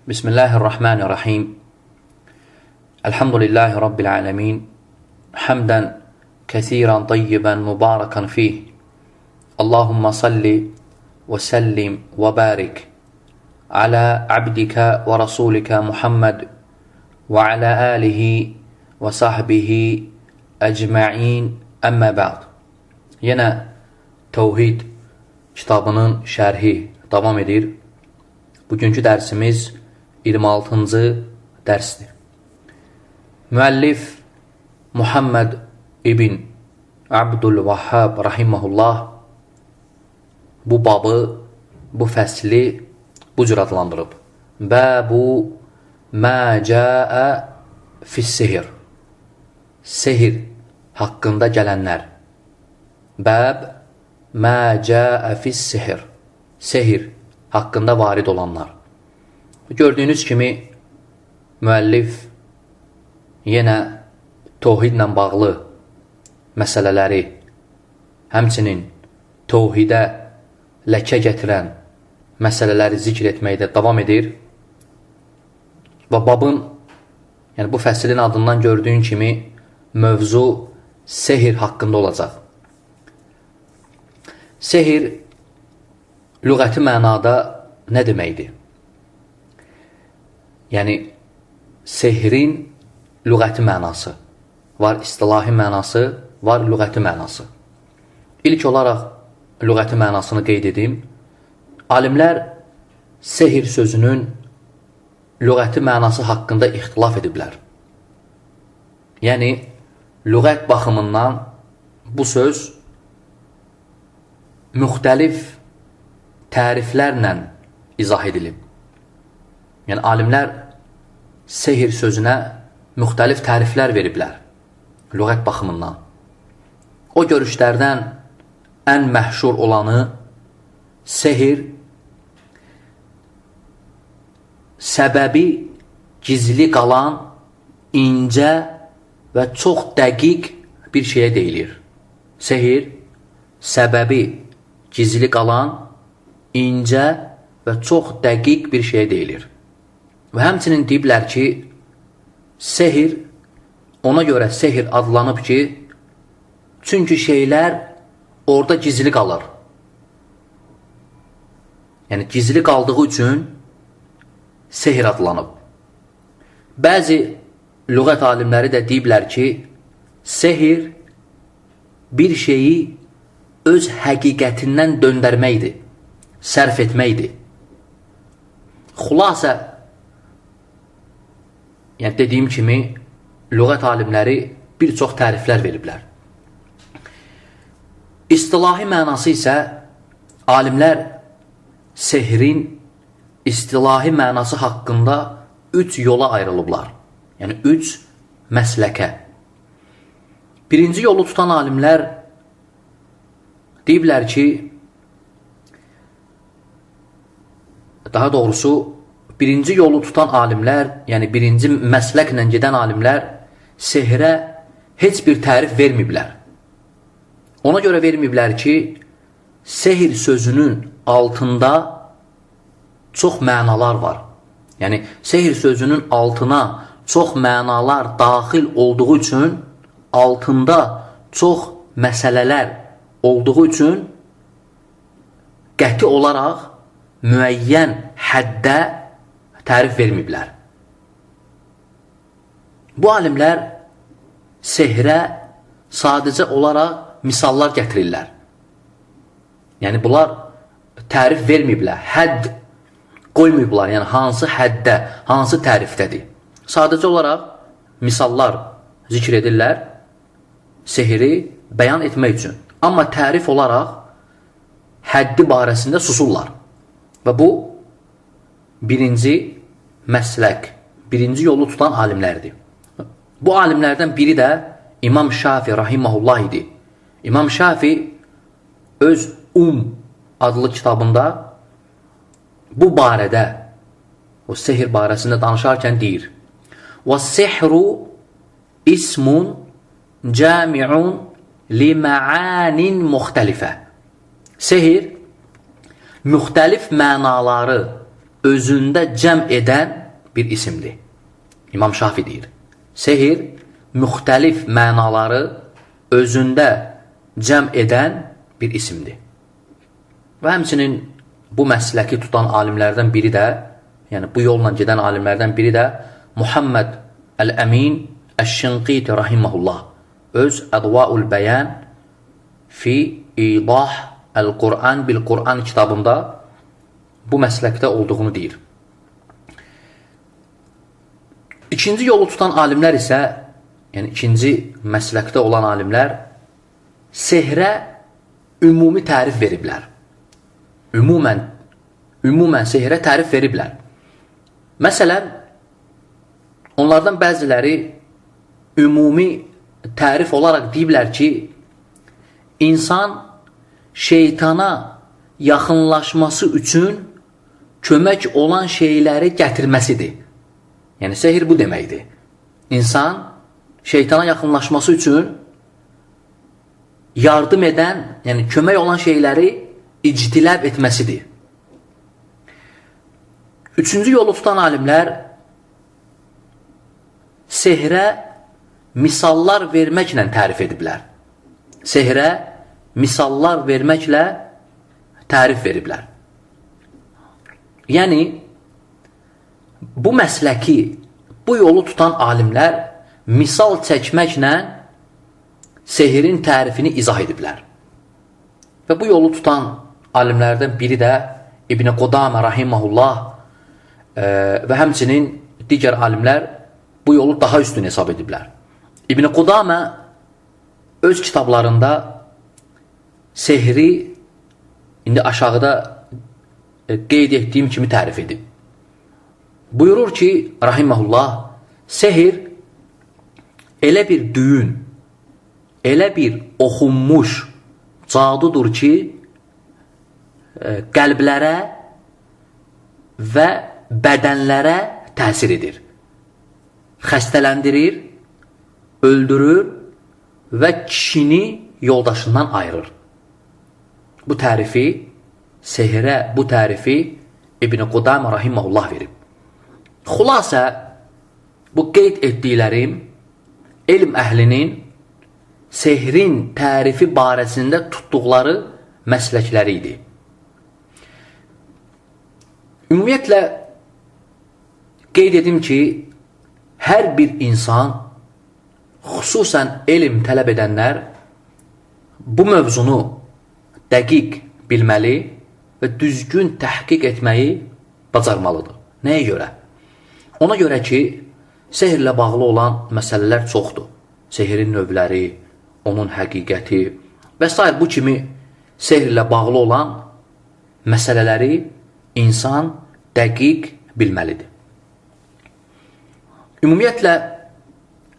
Bismillahirrahmanirrahim. Elhamdülillahi Rabbil alemin. Hamdan kesiran tayyiban mübarakan fih. Allahumma salli ve sellim ve barik ala abdika ve rasulika Muhammed ve ala alihi ve sahbihi ecma'in amma ba'd. Yine Tevhid kitabının şərhi davam edir. Bugünkü dərsimiz 26-cı dərsdir. Müəllif Muhammed ibn Abdülvahhab rahimehullah bu babı, bu fəsli bu cür adlandırıb. Bəbu mə cəə fi's-sihr. Sehir haqqında gələnlər. Bəb mə cəə fi's-sihr. Sehir haqqında varid olanlar. Gördüyünüz kimi müəllif yenə tövhidlə bağlı məsələləri, həmçinin tövhidə ləkə gətirən məsələləri zikr etməkdə davam edir. Və babın, yəni bu fəslin adından gördüyün kimi mövzu sehir haqqında olacaq. Sehir lüğəti mənada nə deməkdir? Yəni, sehrin lüğəti mənası var, istilahi mənası var, lüğəti mənası. İlk olaraq lüğəti mənasını qeyd edim. Alimlər sehir sözünün lüğəti mənası haqqında ixtilaf ediblər. Yəni, lüğət baxımından bu söz müxtəlif təriflərlə izah edilib. Yəni, alimlər sehir sözünə müxtəlif təriflər veriblər, lüğət baxımından. O görüşlərdən ən məhşur olanı sehir, səbəbi gizli qalan, incə və çox dəqiq bir şeyə deyilir. Sehir, səbəbi gizli qalan, incə və çox dəqiq bir şeyə deyilir. Və həmçinin deyiblər ki, sehir, ona görə sehir adlanıb ki, çünki şeylər orada gizli qalır. Yəni, gizli qaldığı üçün sehir adlanıb. Bəzi lüğət alimləri də deyiblər ki, sehir bir şeyi öz həqiqətindən döndərməkdir, sərf etməkdir. Xülasə, yəni dediyim kimi, lüğət alimləri bir çox təriflər veriblər. İstilahi mənası isə alimlər sehrin istilahi mənası haqqında 3 yola ayrılıblar. Yəni 3 məsləkə. Birinci yolu tutan alimlər deyiblər ki, daha doğrusu birinci yolu tutan alimlər, yəni birinci məsləklə gedən alimlər sehrə heç bir tərif vermiblər. Ona görə vermiblər ki, sehir sözünün altında çox mənalar var. Yəni, sehir sözünün altına çox mənalar daxil olduğu üçün, altında çox məsələlər olduğu üçün qəti olaraq müəyyən həddə tərif vermiblər. Bu alimlər sehrə sadəcə olaraq misallar gətirirlər. Yəni, bunlar tərif vermiblər, hədd qoymuyublar, yəni hansı həddə, hansı tərifdədir. Sadəcə olaraq misallar zikr edirlər, sehri bəyan etmək üçün. Amma tərif olaraq həddi barəsində susurlar. Və bu, birinci məslək, birinci yolu tutan alimlərdir. Bu alimlərdən biri də İmam Şafi rahimehullah idi. İmam Şafi öz adlı kitabında bu barədə, o sehir barəsində danışarkən deyir: وَالسِّحْرُ اسْمٌ جَامِعٌ لِمَعَانٍ مُخْتَلِفَةٍ. Sehir, müxtəlif mənaları özündə cəm edən bir isimdir. İmam Şafi deyir. Sehir müxtəlif mənaları özündə cəm edən bir isimdir. Və həmçinin bu məsləki tutan alimlərdən biri də, yəni bu yolla gedən alimlərdən biri də Muhammed Əl-Əmin Əş-Şinqiti rahiməhullah öz Ədvaul Bəyan fi İdah Əl-Qur'an bil-Qur'an kitabında bu məsləkdə olduğunu deyir. İkinci yolu tutan alimlər isə, yəni ikinci məsləkdə olan alimlər sehrə ümumi tərif veriblər. Ümumən sehrə tərif veriblər. Məsələn, onlardan bəziləri ümumi tərif olaraq deyiblər ki, insan şeytana yaxınlaşması üçün kömək olan şeyləri gətirməsidir. Yəni, sehr bu deməkdir. İnsan şeytana yaxınlaşması üçün yardım edən, yəni kömək olan şeyləri ictilab etməsidir. Üçüncü yolu tutan alimlər sehrə misallar verməklə tərif ediblər. Sehrə misallar verməklə tərif veriblər. Yəni, bu məsləki, bu yolu tutan alimlər misal çəkməklə sehrin tərifini izah ediblər. Və bu yolu tutan alimlərdən biri də İbn-i Qudamə rahiməhullah və həmçinin digər alimlər bu yolu daha üstün hesab ediblər. İbn-i Qudamə öz kitablarında sehri indi aşağıda qeyd etdiyim kimi tərif edib. Buyurur ki, rahiməhullah, sehr elə bir düyün, elə bir oxunmuş cadudur ki, qəlblərə və bədənlərə təsir edir. Xəstələndirir, öldürür və kişini yoldaşından ayırır. Bu tərifi, sehrə bu tərifi İbn-i Qudamə rahiməhullah verib. Xülasə, bu qeyd etdiklərim elm əhlinin sehrin tərifi barəsində tutduqları məsləkləri idi. Ümumiyyətlə, qeyd edim ki, hər bir insan, xüsusən elm tələb edənlər, bu mövzunu dəqiq bilməli və düzgün təhqiq etməyi bacarmalıdır. Nəyə görə? Ona görə ki, sehrlə bağlı olan məsələlər çoxdur. Sehrin növləri, onun həqiqəti və s. bu kimi sehrlə bağlı olan məsələləri insan dəqiq bilməlidir. Ümumiyyətlə,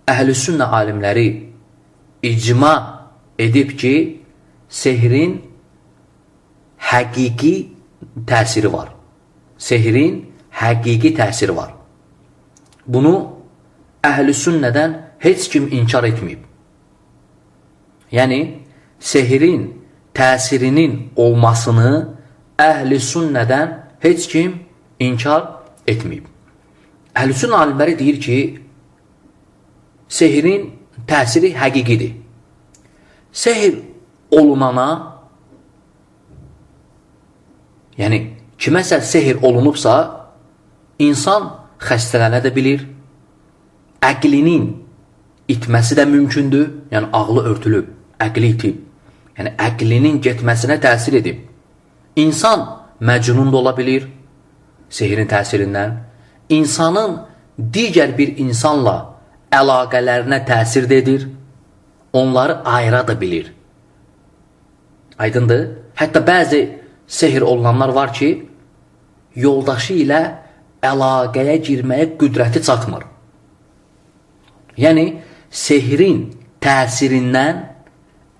əhl-i sünnə alimləri icma edib ki, sehrin həqiqi təsiri var. Sehrin həqiqi təsiri var. Bunu əhl-i sünnədən heç kim inkar etməyib. Yəni, sehrin təsirinin olmasını əhl-i sünnədən heç kim inkar etməyib. Əhl-i sünnə alimləri deyir ki, sehrin təsiri həqiqidir. Sehr olunana, yəni kiməsə sehr olunubsa, insan xəstələnə də bilir, əqlinin itməsi də mümkündür, yəni ağlı örtülüb, əqli itib, yəni əqlinin getməsinə təsir edib. İnsan məcnun da ola bilir sehrin təsirindən, insanın digər bir insanla əlaqələrinə təsir də edir, onları ayıra da bilir. Aydındır? Hətta bəzi sehr olunanlar var ki, yoldaşı ilə əlaqəyə girməyə qüdrəti çatmır. Yəni, sehrin təsirindən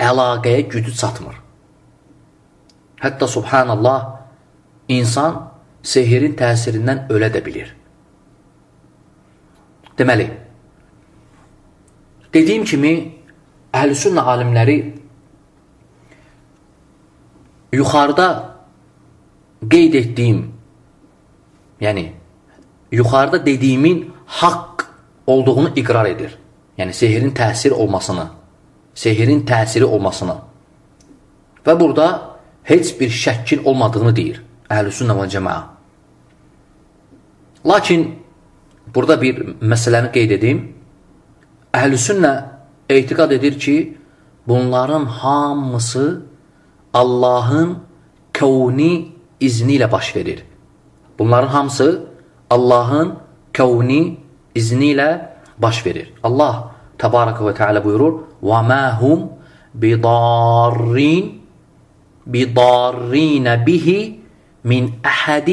əlaqəyə gücü çatmır. Hətta subhanallah, insan sehrin təsirindən ölə də bilir. Deməli, dediyim kimi, əhl-i sünnə alimləri yuxarıda qeyd etdiyim, Yəni, yuxarıda dediyimin haqq olduğunu iqrar edir. Yəni, sehrin təsiri olmasını. Və burada heç bir şəkkin olmadığını deyir Əhl-i-Sünnə və Cəmaə. Lakin, burada bir məsələni qeyd edeyim. Əhl-i-Sünnə etiqad edir ki, bunların hamısı Allahın kəvni izni ilə baş verir. Bunların hamısı Allahın kəvni izni ilə baş verir. Allah Təbarəkə və Teala buyurur: وَمَا هُمْ بِضَارِّينَ بِهِ مِنْ أَحَدٍ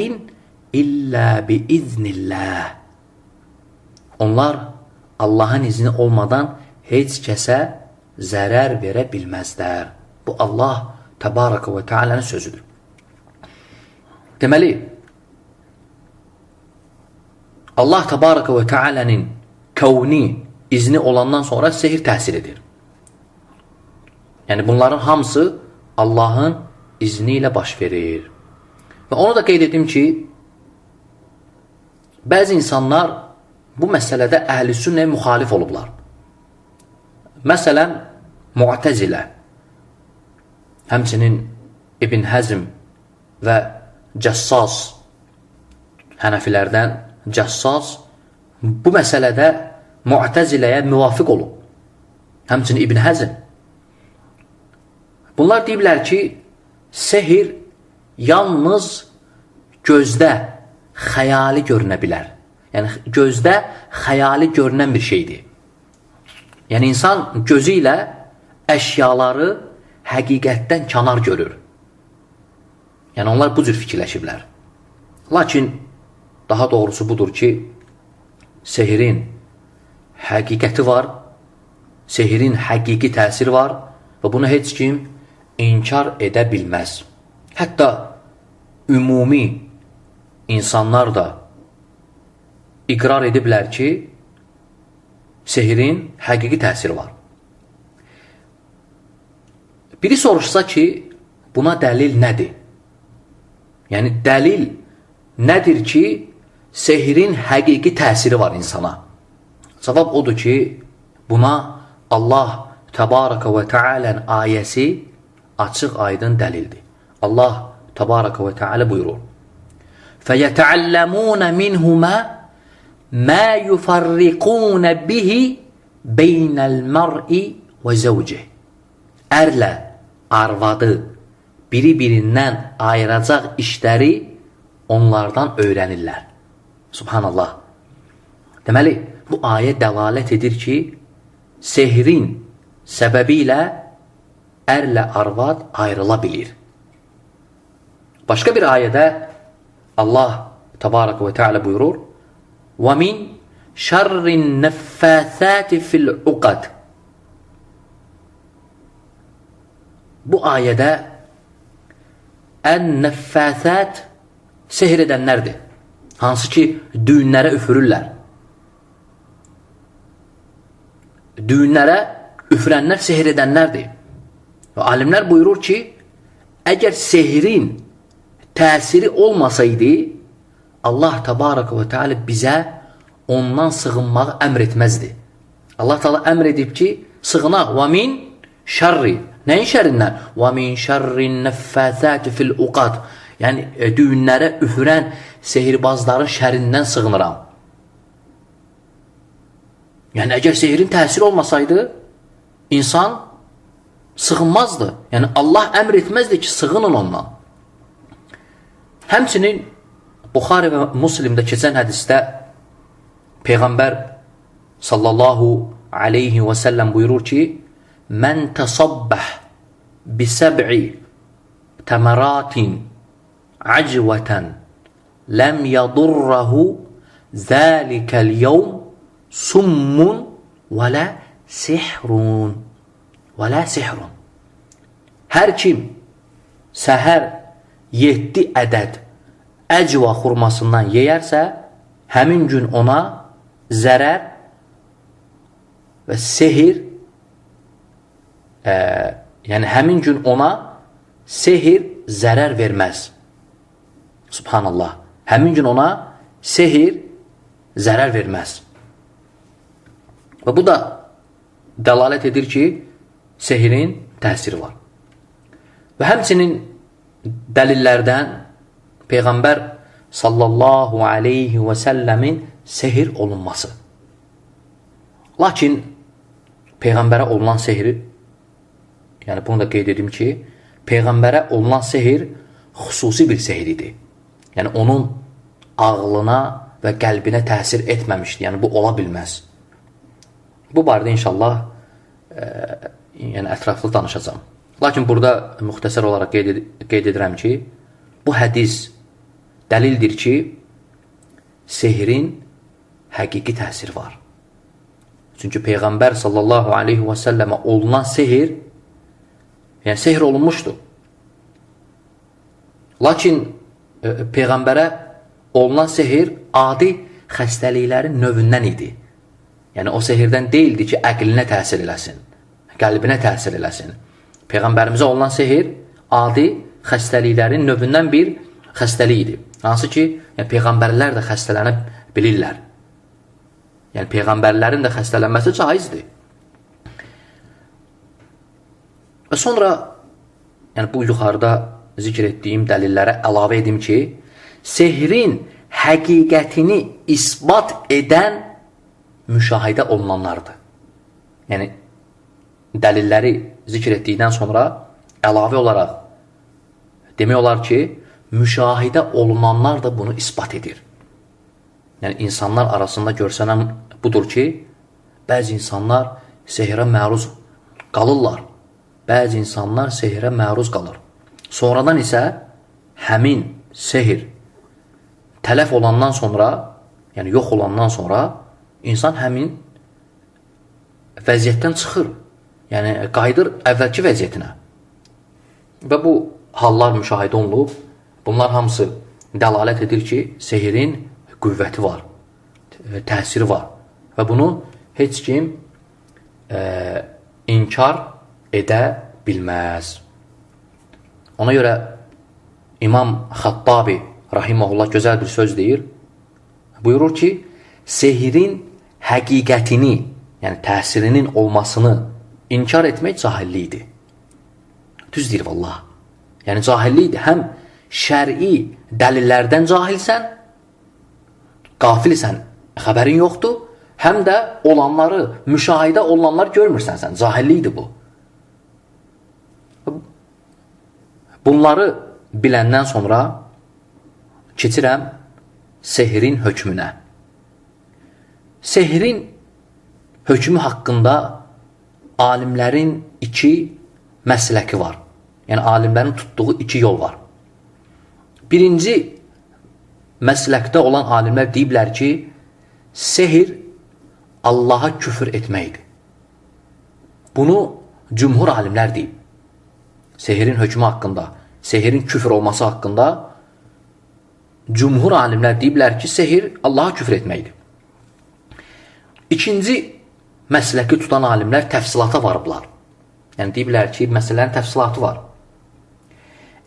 إِلَّا بِإِذْنِ اللّٰهِ. Onlar Allahın izni olmadan heç kəsə zərər verə bilməzlər. Bu Allah Təbarəkə və Teala'nın sözüdür. Deməli, Allah Təbarəkə və Teala'nın kəvni izni olandan sonra sehir təsir edir. Yəni, bunların hamısı Allahın izni ilə baş verir. Və onu da qeyd edim ki, bəzi insanlar bu məsələdə Əhl-i-Sünnəyə müxalif olublar. Məsələn, Mu'təzilə, həmçinin İbn Həzm və Cəssas, Hənəfilərdən Cəssas bu məsələdə Mu'təziləyə müvafiq olub. Həmçinin İbn Həzm. Bunlar deyiblər ki, sehir yalnız gözdə xəyali görünə bilər. Yəni, gözdə xəyali görünən bir şeydir. Yəni, insan gözü ilə əşyaları həqiqətdən kənar görür. Yəni, onlar bu cür fikirləşiblər. Lakin, daha doğrusu budur ki, sehirin həqiqəti var, sehirin həqiqi təsiri var və bunu heç kim inkar edə bilməz. Hətta ümumi insanlar da iqrar ediblər ki, sehirin həqiqi təsiri var. Biri soruşsa ki, buna dəlil nədir? Yəni, dəlil nədir ki, sehirin həqiqi təsiri var insana? Cavab odur ki, buna Allah Təbarəkə və Teala'nın ayəsi açıq aydın dəlildir. Allah Təbarəkə və Teala buyurur: فَيَتَعَلَّمُونَ مِنْهُمَا مَا يُفَرِّقُونَ بِهِ بَيْنَ الْمَرْءِ وَزَوْجِهِ. Ərlə arvadı biri-birindən ayıracaq işləri onlardan öyrənirlər. Subhanallah. Deməli, bu ayə dəlalət edir ki, sehrin səbəbi ilə ərlə arvad ayrıla bilir. Başqa bir ayədə Allah Təbarəkə və Teala buyurur: وَمِنْ شَرِّ النَّفَّاثَاتِ فِي الْعُقَدِ. Bu ayədə ən-nəffəsət sehr edənlərdir. Hansı ki, düğünlərə üfürürlər. Düğünlərə üfürənlər sehr edənlərdir. Və alimlər buyurur ki, əgər sehrin təsiri olmasaydı, Allah Təbarəkə və Teala bizə ondan sığınmağı əmr etməzdi. Allah Teala əmr edib ki, sığınaq. وَمِنْ شَرِّ. Nəyin şərindən? وَمِنْ شَرِّ النَّفَّاثَاتِ فِي الْعُقَدِ. Yəni, düğünlərə üfürən sehirbazların şərindən sığınıram. Yəni, əgər sehirin təsiri olmasaydı, insan sığınmazdı. Yəni, Allah əmr etməzdi ki, sığının ondan. Həmçinin Buxari və Müslimdə keçən hədisdə Peyğəmbər sallallahu aleyhi və səlləm buyurur ki, Mən təsabbəh bisəb'i təməratin acvətən ləm yadurrahu zəlikəl yevm summun və lə sihrun. Hər kim səhər 7 ədəd əcva xurmasından yeyərsə, həmin gün ona zərər və sehir, yəni həmin gün ona sehir zərər verməz. Subhanallah. Həmin gün ona sehir zərər verməz. Və bu da dəlalət edir ki, sehirin təsiri var. Və həmçinin dəlillərdən Peyğəmbər sallallahu aleyhi və səlləmin sehir olunması. Lakin Peyğəmbərə olunan sehir, yəni bunu da qeyd edim ki, Peyğəmbərə olunan sehir xüsusi bir sehir idi. Yəni onun ağlına və qəlbinə təsir etməmişdi. Yəni bu ola bilməz. Bu barədə inşallah yəni ətraflı danışacağam. Lakin burada müxtəsər olaraq qeyd edirəm ki, bu hədis dəlildir ki, sehirin həqiqi təsiri var. Çünki Peyğəmbər sallallahu aleyhi və səlləmə olunan sehir, yəni sehir olunmuşdur. Lakin Peyğəmbərə olunan sehir adi xəstəliklərin növündən idi. Yəni o sehirdən deyildi ki, əqlinə təsir eləsin, qəlbinə təsir eləsin. Peyğəmbərimizə olunan sehir adi xəstəliklərin növündən bir xəstəlik idi. Hansı ki, yəni, Peyğəmbərlər də xəstələnə bilirlər. Yəni Peyğəmbərlərin də xəstələnməsi caizdir. Və sonra yəni bu yuxarıda zikr etdiyim dəlillərə əlavə edim ki, sehrin həqiqətini isbat edən müşahidə olunanlardır. Yəni dəlilləri zikr etdikdən sonra əlavə olaraq demək olar ki, müşahidə olunanlar da bunu isbat edir. Yəni insanlar arasında görsənən budur ki, bəzi insanlar sehirə məruz qalırlar. Bəzi insanlar sehirə məruz qalır. Sonradan isə həmin sehir tələf olandan sonra, yəni yox olandan sonra insan həmin vəziyyətdən çıxır. Yəni qayıdır əvvəlki vəziyyətinə. Və bu hallar müşahidə olunub. Bunlar hamısı dəlalət edir ki, sehirin qüvvəti var, təsiri var. Və bunu heç kim inkar edə bilməz. Ona görə İmam Xattabi rahiməhullah gözəl bir söz deyir. Buyurur ki, sehirin həqiqətini, yəni təsirinin olmasını inkar etmək cahillikdir. Düz deyir vallah. Yəni cahillikdir. Həm şəri dəlillərdən cahilsən, qafilsən, xəbərin yoxdur, həm də olanları, müşahidə olanlar görmürsən sən. Cahillikdir bu. Bunları biləndən sonra keçirəm sehirin hökmünə. Sehirin hökmü haqqında alimlərin iki məsləki var. Yəni alimlərin tutduğu iki yol var. Birinci məsləkdə olan alimlər deyiblər ki, sehir Allaha küfür etməkdir. Bunu cümhur alimlər deyib. Sehirin hökmü haqqında, sehirin küfür olması haqqında cümhur alimlər deyiblər ki, sehir Allaha küfür etməkdir. İkinci məsləki tutan alimlər təfsilata varıblar. Yəni deyiblər ki, məsələnin təfsilatı var.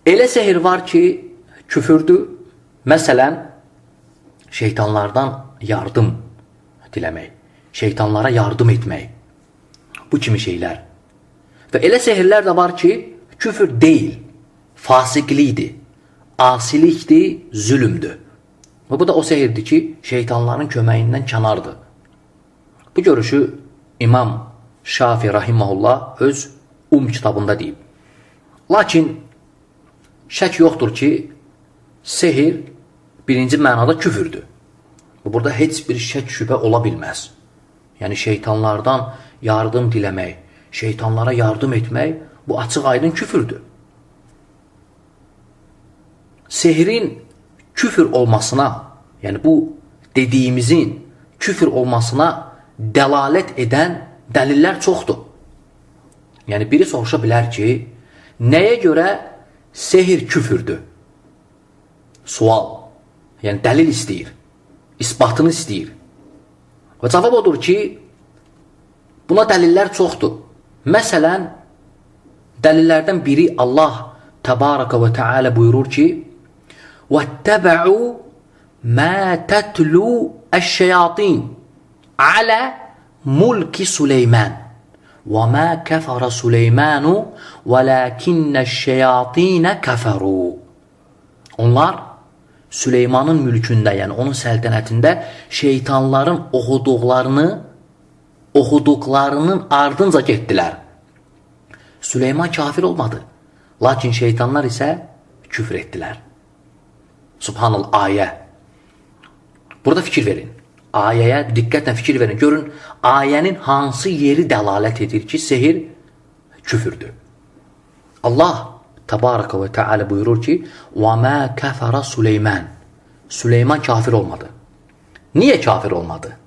Elə sehir var ki, küfürdür. Məsələn, şeytanlardan yardım diləmək, şeytanlara yardım etmək, bu kimi şeylər. Və elə sehirlər də var ki, küfür deyil, fasiqlikdir, asilikdir, zülümdür. Və bu da o sehirdir ki, şeytanların köməyindən kənardır. Bu görüşü İmam Şafi rahiməhullah öz kitabında deyib. Lakin şək yoxdur ki, sehir birinci mənada küfürdür. Burada heç bir şək şübhə ola bilməz. Yəni şeytanlardan yardım diləmək, şeytanlara yardım etmək, bu açıq aydın küfürdür. Sehirin küfür olmasına, yəni bu dediyimizin küfür olmasına dəlalət edən dəlillər çoxdur. Yəni biri soruşa bilər ki, nəyə görə sehir küfürdür? Sual, yəni dəlil istəyir, isbatını istəyir. Və cavab odur ki, buna dəlillər çoxdur. Məsələn, dəlillərdən biri Allah təbaraka və teala buyurur ki, وَاتَّبَعُوا مَا تَتْلُو الشَّيَاطِينَ عَلَى مُلْكِ سُلَيْمَانَ وَمَا كَفَرَ سُلَيْمَانُ وَلَكِنَّ الشَّيَاطِينَ كَفَرُوا. Onlar Süleymanın mülkündə, yəni onun səltənətində şeytanların oxuduqlarının ardınca getdilər. Süleyman kafir olmadı. Lakin şeytanlar isə küfr etdilər. Subhanallah, ayə. Burada fikir verin. Ayəyə diqqətlə fikir verin. Görün, ayənin hansı yeri dəlalət edir ki, sehir küfürdür. Allah Təbaraka və Teala buyurur ki, وَمَا كَفَرَ Süleyman. Süleyman kafir olmadı. Niye kafir olmadı?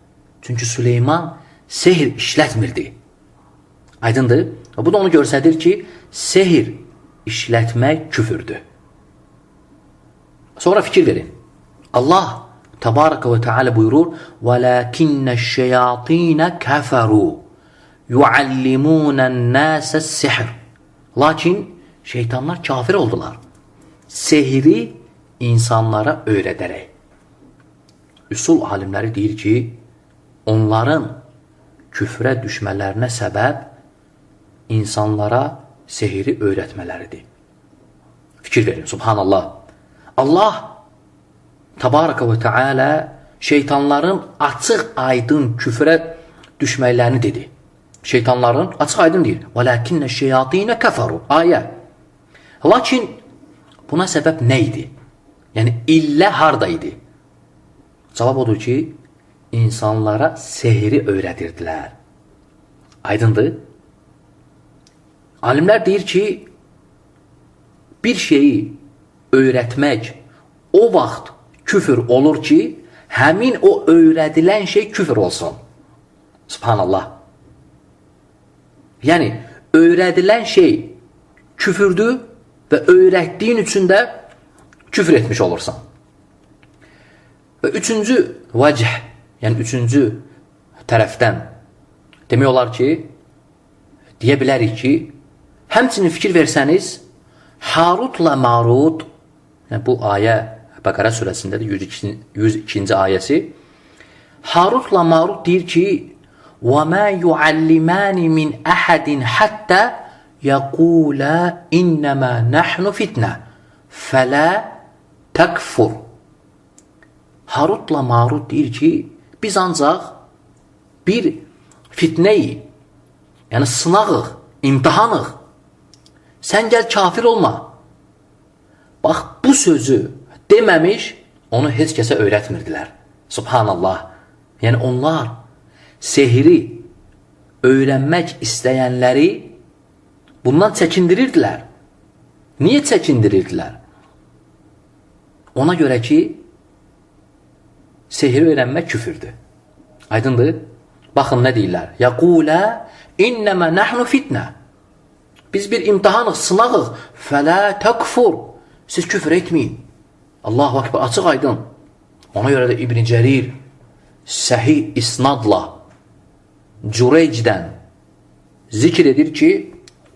Çünkü Süleyman sehir işlətmirdi. Aydındır? Bu da onu göstərir ki, sehir işlətmək küfürdür. Sonra fikir verin. Allah Təbaraka və Teala buyurur, وَلَكِنَّ الشَّيَاطِينَ كَفَرُوا يُعَلِّمُونَ النَّاسَ السِّحْرِ. Lakin şeytanlar kafir oldular. Sehiri insanlara öyrədərək. Üsul alimləri deyir ki, onların küfrə düşmələrinə səbəb insanlara sehiri öyrətmələridir. Fikir verin, subhanallah. Allah Təbaraka və Teala şeytanların açıq aydın küfrə düşməklərini dedi. Şeytanların açıq aydın deyir. وَلَكِنَّ الشَّيَاطِينَ كَفَرُوا. Ayə. Lakin buna səbəb nə idi? Yəni illə harda idi? Cavab odur ki, insanlara sehiri öyrədirdilər. Aydındır? Alimlər deyir ki, bir şeyi öyrətmək o vaxt küfür olur ki, həmin o öyrədilən şey küfür olsun. Subhanallah. Yəni, öyrədilən şey küfürdür və öyrətdiyin üçün də küfür etmiş olursan. Və üçüncü vəcih, yəni üçüncü tərəfdən demək olar ki, deyə bilərik ki, həmçinin fikir versəniz, Harutla Marut, yəni bu ayə Bəqərə surəsindədir, 102-ci ayəsi. Harutla Marut deyir ki, وَمَا يُعَلِّمَانِ مِنْ أَحَدٍ حَتَّى يَقُولَا إِنَّمَا نَحْنُ فِتْنَةٌ فَلَا تَكْفُرْ. Harutla Marut deyir ki, biz ancaq bir fitneyi, yəni sınağıq, imtihanıq. Sən gəl kafir olma. Bax, bu sözü deməmiş, onu heç kəsə öyrətmirdilər. Subhanallah. Yəni onlar sehiri öyrənmək istəyənləri bundan çəkindirirdilər. Niyə çəkindirirdilər? Ona görə ki, sehiri öyrənmək küfürdür. Aydındır? Baxın nə deyirlər? Yəqulə innəmə nəhnu fitnə. Biz bir imtihanıq, sınağıq. Fələ təkfur. Siz küfür etməyin. Allahu Akbar, açıq aydın. Ona görə də İbn Cərir səhih isnadla Cüreycdən zikr edir ki,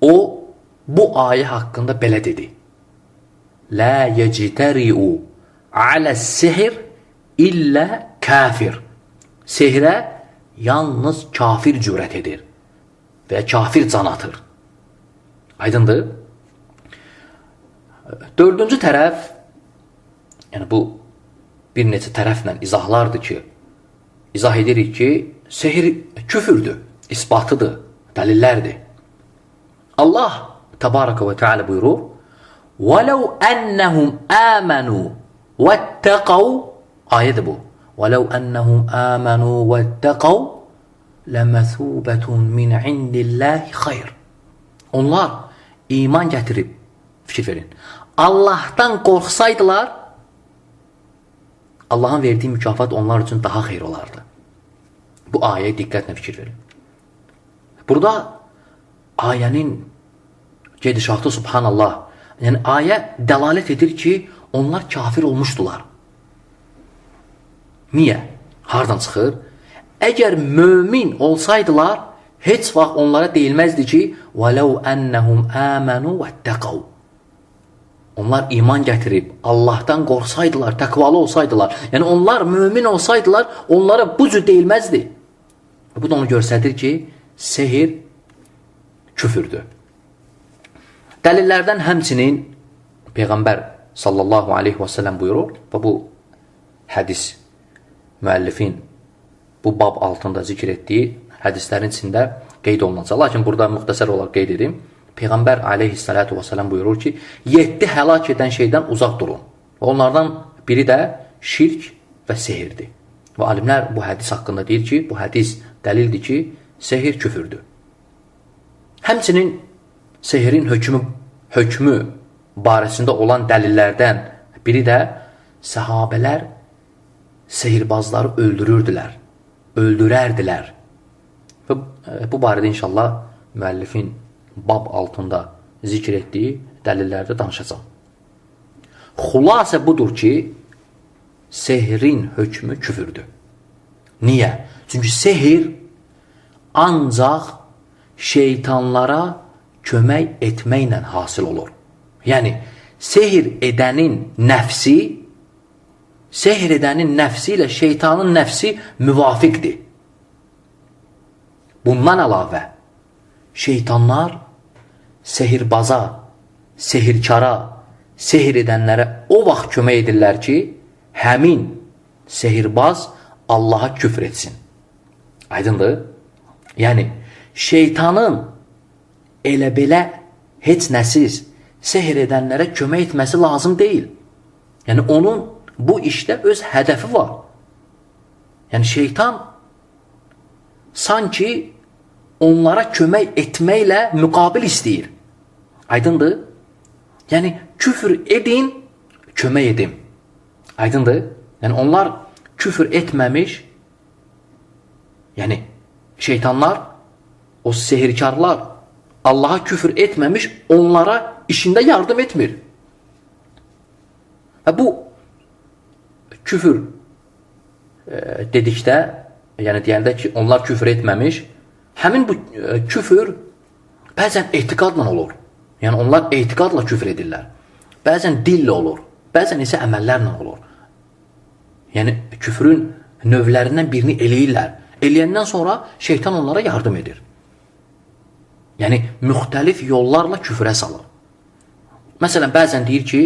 o bu ayə haqqında belə dedi. La yectəri'u alə's-sihr illə kafir. Sehrə yalnız kafir cürət edir və kafir can atır. Aydındır? Dördüncü tərəf, yəni bu bir neçə tərəflə izahlardır ki, izah edirik ki, sehir küfürdür, isbatıdır, dəlillərdir. Allah Təbaraka və Teala buyurur, وَلَوْ أَنَّهُمْ آمَنُوا وَاتَّقَوْا. Ayədir bu. وَلَوْ أَنَّهُمْ آمَنُوا وَاتَّقَوْا لَمَثُوبَةٌ مِنْ عِنْدِ اللّٰهِ خَيْرٌ. Onlar iman gətirib, fikir verin, Allah'tan qorxsaydılar, Allah'ın verdiği mükafat onlar üçün daha xeyr olardı. Bu ayəyə diqqətlə fikir verin. Burada ayənin gedişatı subhanallah. Yəni ayə dəlalət edir ki, onlar kafir olmuşdular. Niyə? Hardan çıxır? Əgər mömin olsaydılar, heç vaxt onlara deyilməzdi ki, وَلَوْ أَنَّهُمْ آمَنُوا وَاتَّقَوْا. onlar iman gətirib Allahdan qorxsaydılar, təqvalı olsaydılar, yəni onlar mömin olsaydılar, onlara bu cür deyilməzdi. Bu da onu göstərir ki, sehir küfürdür. Dəlillərdən həmçinin Peyğəmbər sallallahu aleyhi və səlləm buyurur və bu hədis müəllifin bu bab altında zikr etdiyi hədislərin içində qeyd olunacaq. Lakin burada müxtəsər olaraq qeyd edim. Peyğəmbər aleyhissalatu və səlləm buyurur ki, 7 həlak edən şeydən uzaq durun. Və onlardan biri də şirk və sehirdir. Və alimlər bu hədis haqqında deyir ki, bu hədis dəlildir ki, sehir küfürdür. Həmçinin sehirin hökmü barəsində olan dəlillərdən biri də səhabələr sehirbazları öldürərdilər. Və bu barədə inşallah müəllifin bab altında zikr etdiyi dəlillərdə danışacağım. Xülasə budur ki, sehrin hökmü küfürdür. Niyə? Çünki sehir ancaq şeytanlara kömək etməklə hasil olur. Yəni, sehir edənin nəfsi ilə şeytanın nəfsi müvafiqdir. Bundan əlavə, şeytanlar sehirbaza, sehirkara, sehir edənlərə o vaxt kömək edirlər ki, həmin sehirbaz Allaha küfr etsin. Aydındır? Yəni, şeytanın elə belə heç nəsiz sehir edənlərə kömək etməsi lazım deyil. Yəni, onun bu işdə öz hədəfi var. Yəni, şeytan sanki onlara kömək etməklə müqabil istəyir. Aydındır? Yəni, küfür edin, kömək edim. Aydındır? Yəni, onlar küfür etməmiş, yəni, şeytanlar, o sehirkarlar Allaha küfür etməmiş, onlara işində yardım etmir. Və bu küfür dedikdə, yəni deyəndə ki, onlar küfür etməmiş, həmin bu küfür bəzən etiqadla olur. Yəni onlar etiqadla küfür edirlər. Bəzən dillə olur, bəzən isə əməllərlə olur. Yəni küfrün növlərindən birini eləyirlər. Eləyəndən sonra şeytan onlara yardım edir. Yəni müxtəlif yollarla küfrə salır. Məsələn, bəzən deyir ki,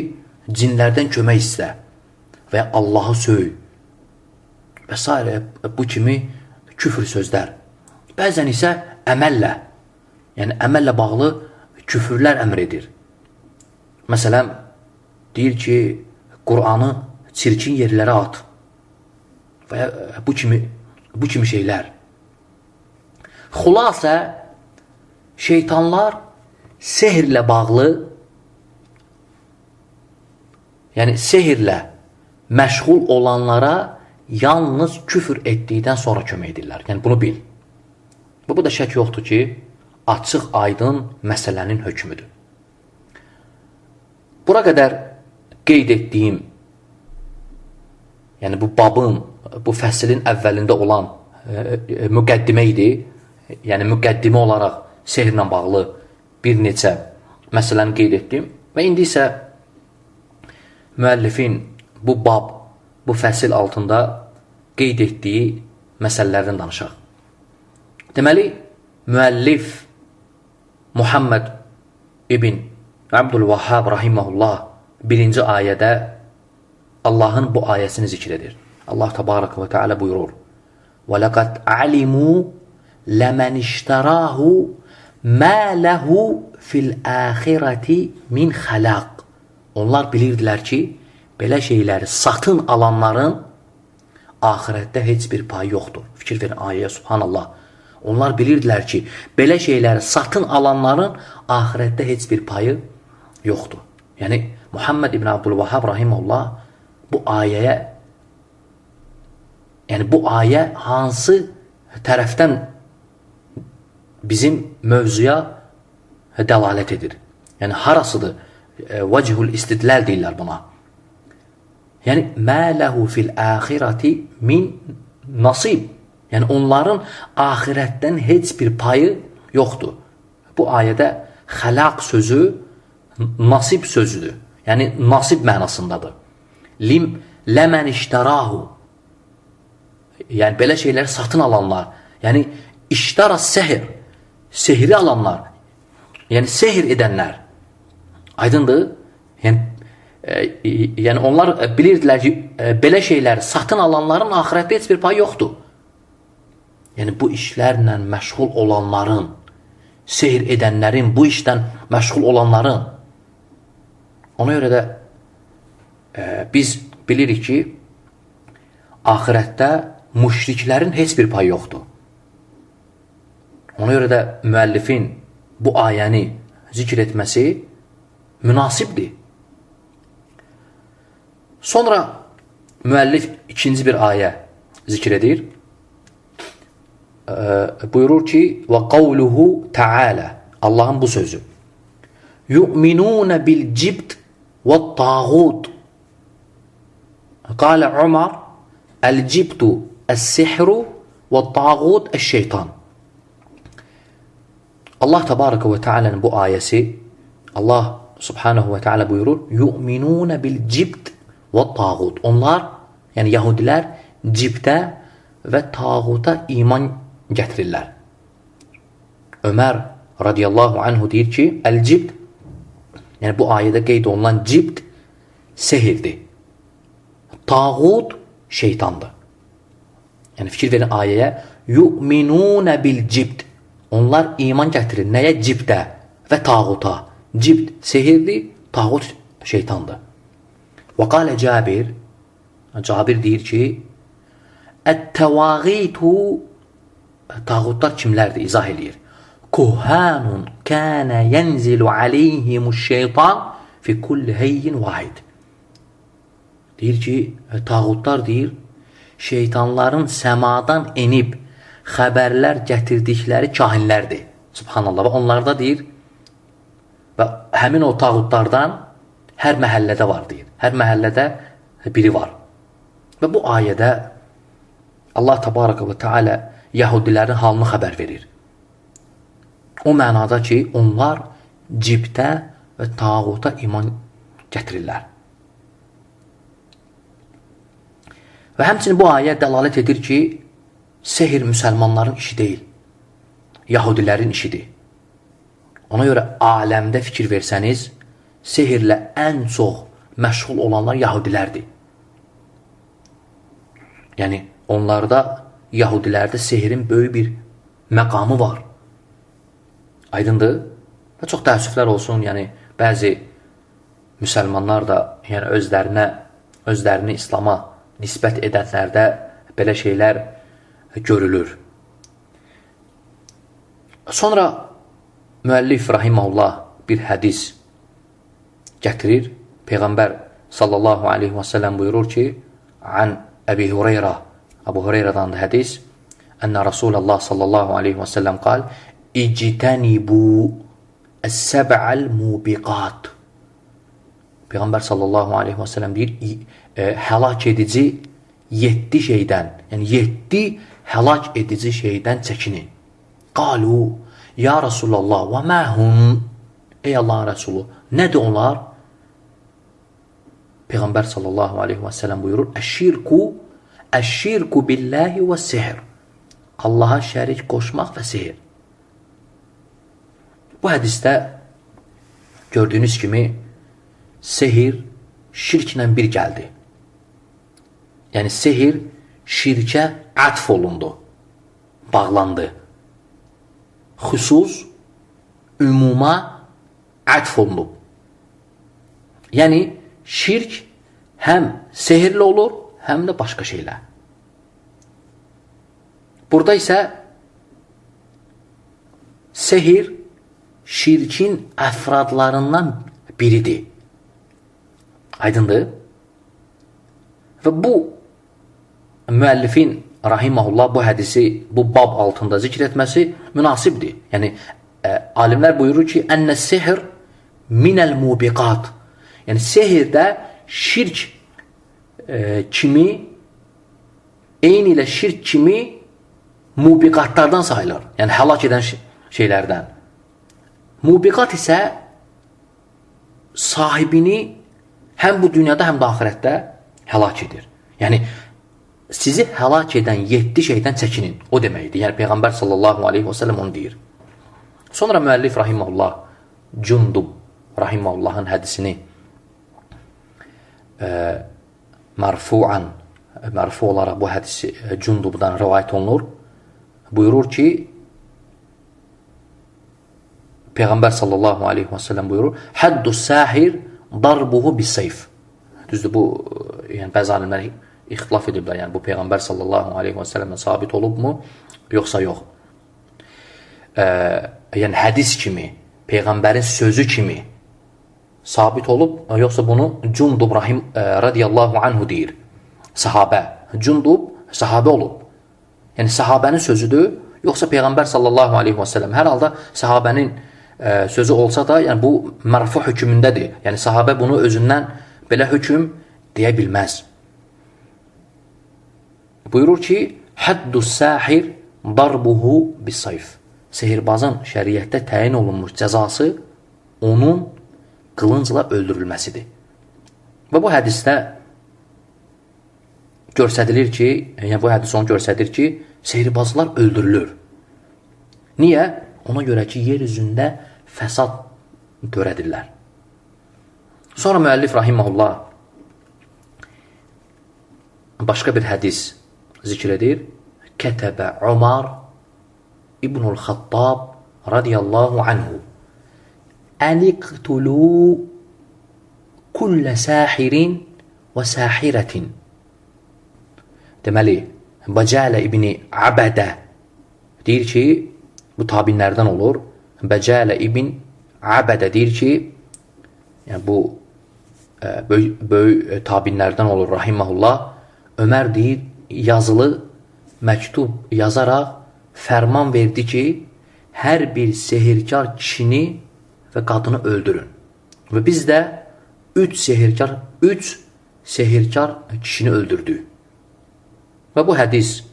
cinlərdən kömək istə və ya Allahı söy və s. bu kimi küfr sözlər. Bəzən isə əməllə, yəni əməllə bağlı küfürlər əmr edir. Məsələn, deyir ki, Qur'anı çirkin yerlərə at və ya bu kimi şeylər. Xülasə, şeytanlar sehirlə bağlı, yəni sehirlə məşğul olanlara yalnız küfür etdikdən sonra kömək edirlər. Yəni bunu bil. Bu da şək yoxdur ki, açıq aydın məsələnin hökmüdür. Bura qədər qeyd etdiyim, yəni bu babın, bu fəslin əvvəlində olan müqəddimə idi. Yəni müqəddimə olaraq sehirlə bağlı bir neçə məsələni qeyd etdim. Və indi isə müəllifin bu bab, bu fəsil altında qeyd etdiyi məsələlərdən danışaq. Deməli, müəllif Muhammed ibn Abdülvahhab rahiməhullah 1-ci ayədə Allahın bu ayəsini zikr edir. Allah təbarək və teala buyurur: وَلَقَدْ عَلِمُوا لَمَنْ اشْتَرَاهُ مَا لَهُ فِي الْآخِرَةِ مِنْ خَلَاقٍ. Onlar bilirdilər ki, belə şeyləri satın alanların ahirətdə heç bir payı yoxdur. Fikir verin ayəyə, subhanallah. Onlar bilirdilər ki, belə şeyləri satın alanların ahirətdə heç bir payı yoxdur. Yəni, Muhammed ibn Abdülvahhab rahiməhullah bu ayəyə, yəni bu ayə hansı tərəfdən bizim mövzuya dəlalət edir? Yəni, harasıdır? Vəcihul istidləl deyirlər buna. Yəni, mə ləhu fil əxirəti min nasib. Yəni, onların ahirətdən heç bir payı yoxdur. Bu ayədə xəlaq sözü nasib sözüdür. Yəni nasib mənasındadır. Ləmən iştərahu. Yəni belə şeyləri satın alanlar. Yəni iştara sehir. Sehri alanlar. Yəni sehir edənlər. Aydındır? Yəni onlar bilirdilər ki, belə şeyləri satın alanların axirətdə heç bir pay yoxdur. Yəni bu işlərlə məşğul olanların, sehir edənlərin, bu işdən məşğul olanların. Ona görə də biz bilirik ki, axirətdə müşriklərin heç bir payı yoxdur. Ona görə də müəllifin bu ayəni zikr etməsi münasibdir. Sonra müəllif ikinci bir ayə zikr edir. Buyurur ki, və qavluhu ta'ala, Allahın bu sözü. Yu'minun bil cibt və tağut. Qalə Umar, el-cibtu es-sihru və tağut es-şeytan. Allah Tebareke ve Teala'nın bu ayəsi, Allah Subhanahu ve Teala buyurur, yu'minun bil cibt və tağut. Onlar, yəni Yahudilər cibtə və tağuta iman gətirirlər. Ömər radiyallahu anhu deyir ki, el-cibt, yəni bu ayədə qeyd olunan cibt sehirdir. Tağut şeytandır. Yəni fikir verin ayəyə, yu'minun bil cibt. Onlar iman gətirir. Nəyə? Cibtə və tağuta. Cibt sehirdir, tağut şeytandır. Və qalə Cabir, Cabir deyir ki, ət-təvağitu, tağutlar kimlərdir? İzah edir. Kuhanun kənə yənzilu aleyhimuş-şeytan fi kulli heyyin vahid. Deyir ki, tağutlar deyir, şeytanların səmadan enib xəbərlər gətirdikləri kahinlərdir. Subhanallah. Və onlarda deyir, və həmin o tağutlardan hər məhəllədə var deyir. Hər məhəllədə biri var. Və bu ayədə Allah Tebareke ve Teala Yahudilərin halını xəbər verir. O mənada ki, onlar cibtə və tağuta iman gətirirlər. Və həmçinin bu ayə dəlalət edir ki, sehir müsəlmanların işi deyil, Yahudilərin işidir. Ona görə aləmdə fikir versəniz, sehirlə ən çox məşğul olanlar Yahudilərdir. Yəni, onlarda, Yahudilərdə sehirin böyük bir məqamı var. Aydındır? Və çox təəssüflər olsun, yəni, bəzi müsəlmanlar da yəni, özlərini İslama nisbət edənlərdə belə şeylər görülür. Sonra müəllif rahimehullah bir hədis gətirir. Peyğəmbər sallallahu aleyhi və səlləm buyurur ki, an Əbi Hüreyrə, Əbu Hüreyrədən da hədis, ənə Rasulallah sallallahu aleyhi və səlləm qal, İctənibu əs-səb'əl mubiqat. Peyğəmbər sallallahu aleyhi və səlləm deyir, həlak edici 7 şeydən, yəni 7 həlak edici şeydən çəkinin. Qalu, ya Rasulallah, və məhum, ey Allahın Rəsulu, nədir onlar? Peyğəmbər sallallahu aleyhi və səlləm buyurur, əşşirku billahi və sihir. Allaha şərik qoşmaq və sihir. Bu hədisdə gördüyünüz kimi sihir şirklə bir gəldi. Yəni sihir şirkə ətf olundu, bağlandı. Xüsus ümuma ətf olunub. Yəni şirk həm sehirli olur, həm də başqa şeylər. Burada isə sehir şirkin əfradlarından biridir. Aydındır? Və bu müəllifin rahimehullah bu hədisi bu bab altında zikr etməsi münasibdir. Yəni alimlər buyurur ki, ənəs-sihr minəl mubiqat. Yəni sehirdə şirk kimi eyni ilə şirk kimi mubiqatlardan sayılır. Yəni həlak edən şeylərdən. Mubiqat isə sahibini Həm bu dünyada, həm də axirətdə həlak edir. Yəni sizi həlak edən 7 şeydən çəkinin. O deməkdir. Yəni Peyğəmbər sallallahu aleyhi və səlləm onu deyir. Sonra müəllif rahimehullah Cundub rahimehullahın hədisini mərfu olaraq bu hədisi Cundubdan rivayət olunur. Buyurur ki, Peyğəmbər sallallahu aleyhi və səlləm buyurur, Həddus sahir darbuhu bis-sayf. Düzdür, bu yəni bəzi alimlər ixtilaf ediblər. Yəni bu Peyğəmbər sallallahu aleyhi və səlləmlə sabit olubmu, yoxsa yox. Yəni hədis kimi, Peyğəmbərin sözü kimi sabit olub, yoxsa bunu Cundub radiyallahu anhu deyir. Sahabə. Cundub sahabə olub. Yəni sahabənin sözüdür, yoxsa Peyğəmbər sallallahu aleyhi və səlləm. Hər halda sahabənin sözü olsa da, yəni bu mərfu hökmündədir. Yəni sahabə bunu özündən belə hökm deyə bilməz. Buyurur ki, Həddus sahir darbuhu bis-sayf. Sehirbazın şəriətdə təyin olunmuş cəzası onun qılıncla öldürülməsidir. Və bu hədisdə göstərilir ki, yəni bu hədis onu göstərir ki, sehirbazlar öldürülür. Niyə? Ona görə ki, yer üzündə fəsad törədirlər. Sonra müəllif rahimehullah başqa bir hədis zikr edir. Kətəbə Ömər İbnül Xattab radiyallahu anhu Əliqtulu kullə sahirin və sahirətin. Deməli, Bəcələ İbni Abədə deyir ki, bu tabinlərdən olur. Bəcələ İbn Abədə deyir ki, yəni bu böyük tabinlərdən olur rahimehullah. Ömər deyir, yazılı məktub yazaraq fərman verdi ki, hər bir sehirkar kişini və qadını öldürün. Və biz də 3 sehirkar kişini öldürdük. Və bu hədis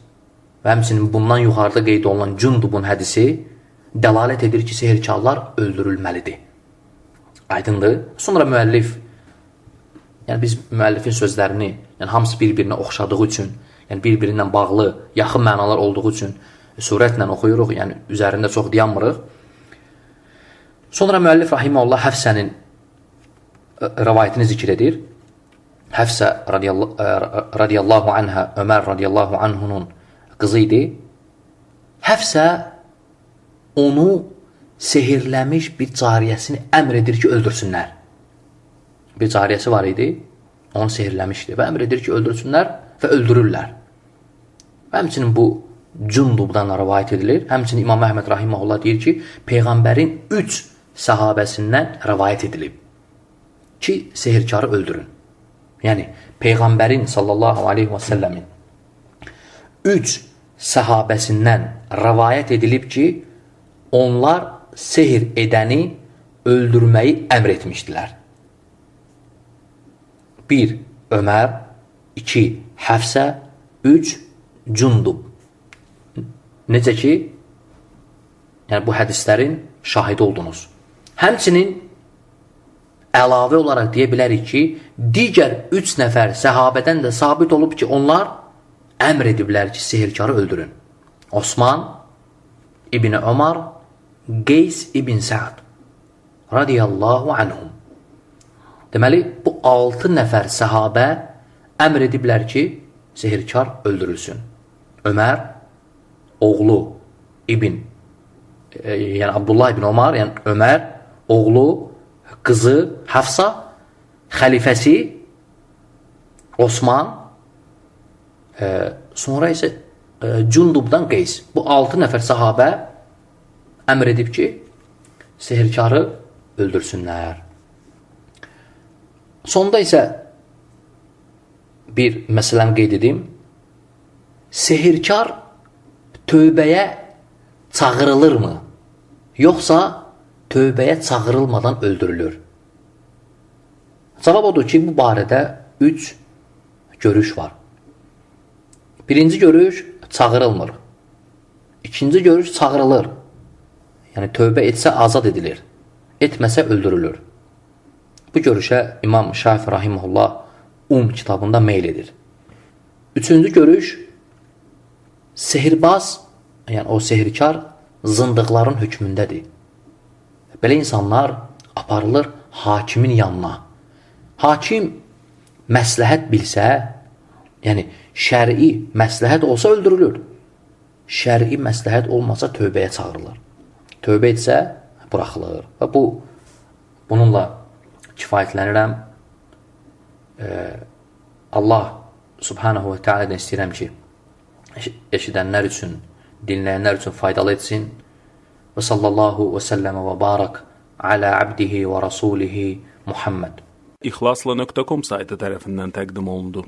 və həmçinin bundan yuxarıda qeyd olunan Cundubun hədisi dəlalət edir ki, sehirkarlar öldürülməlidir. Aydındır. Sonra müəllif, yəni biz müəllifin sözlərini, yəni hamısı bir-birinə oxşadığı üçün, yəni bir-birinlə bağlı, yaxın mənalar olduğu üçün surətlə oxuyuruq, yəni üzərində çox dayanmırıq. Sonra müəllif rahimehullah Həfsənin rivayətini zikr edir. Həfsə radiyallahu anhə, Ömər radiyallahu anhunun qızı idi. Həfsə onu sehirləmiş bir cariyəsini əmr edir ki, öldürsünlər. Bir cariyəsi var idi, onu sehirləmişdi və əmr edir ki, öldürsünlər və öldürürlər. Və həmçinin bu Cundubdan rivayət edilir. Həmçinin İmam Əhməd rahimehullah deyir ki, Peyğəmbərin 3 səhabəsindən rivayət edilib ki, sehirkarı öldürün. Yəni, Peyğəmbərin sallallahu aleyhi və səlləmin 3 səhabəsindən rivayət edilib ki, onlar sehir edəni öldürməyi əmr etmişdilər. 1. Ömər, 2. Həfsə, 3. Cundub. Necə ki, yəni bu hədislərin şahidi oldunuz. Həmçinin əlavə olaraq deyə bilərik ki, digər 3 nəfər səhabədən də sabit olub ki, onlar əmr ediblər ki, sehirkarı öldürün. Osman İbn Ömər, Qeys İbn Səad radiyallahu anhum. Deməli, bu 6 nəfər səhabə əmr ediblər ki, sehirkar öldürülsün. Ömər, oğlu İbn, yəni Abdullah İbn Ömər, yəni Ömər, oğlu, qızı Hafsa, xəlifəsi Osman, sonra isə Cundubdan Qeys. Bu 6 nəfər sahabə əmr edib ki, sehirkarı öldürsünlər. Sonda isə bir məsələni qeyd edim. Sehirkar tövbəyə çağırılırmı? Yoxsa tövbəyə çağırılmadan öldürülür? Cavab odur ki, bu barədə 3 görüş var. Birinci görüş çağırılmır. İkinci görüş çağırılır. Yəni tövbə etsə azad edilir. Etməsə öldürülür. Bu görüşə İmam Şafi rahimehullah kitabında meyl edir. Üçüncü görüş, sehirbaz, yəni o sehirkar zındıqların hökmündədir. Belə insanlar aparılır hakimin yanına. Hakim məsləhət bilsə, yəni şəri məsləhət olsa öldürülür. Şəri məsləhət olmasa tövbəyə çağırılır. Tövbə etsə buraxılır. Və bununla kifayətlənirəm. Allah subhanahu və teala'dan istəyirəm ki, eşidənlər üçün, dinləyənlər üçün faydalı etsin. Və sallallahu və səlləmə və barak alə abdihi və rasulihi Muhammed. İxlasla.com saytı tərəfindən təqdim olundu.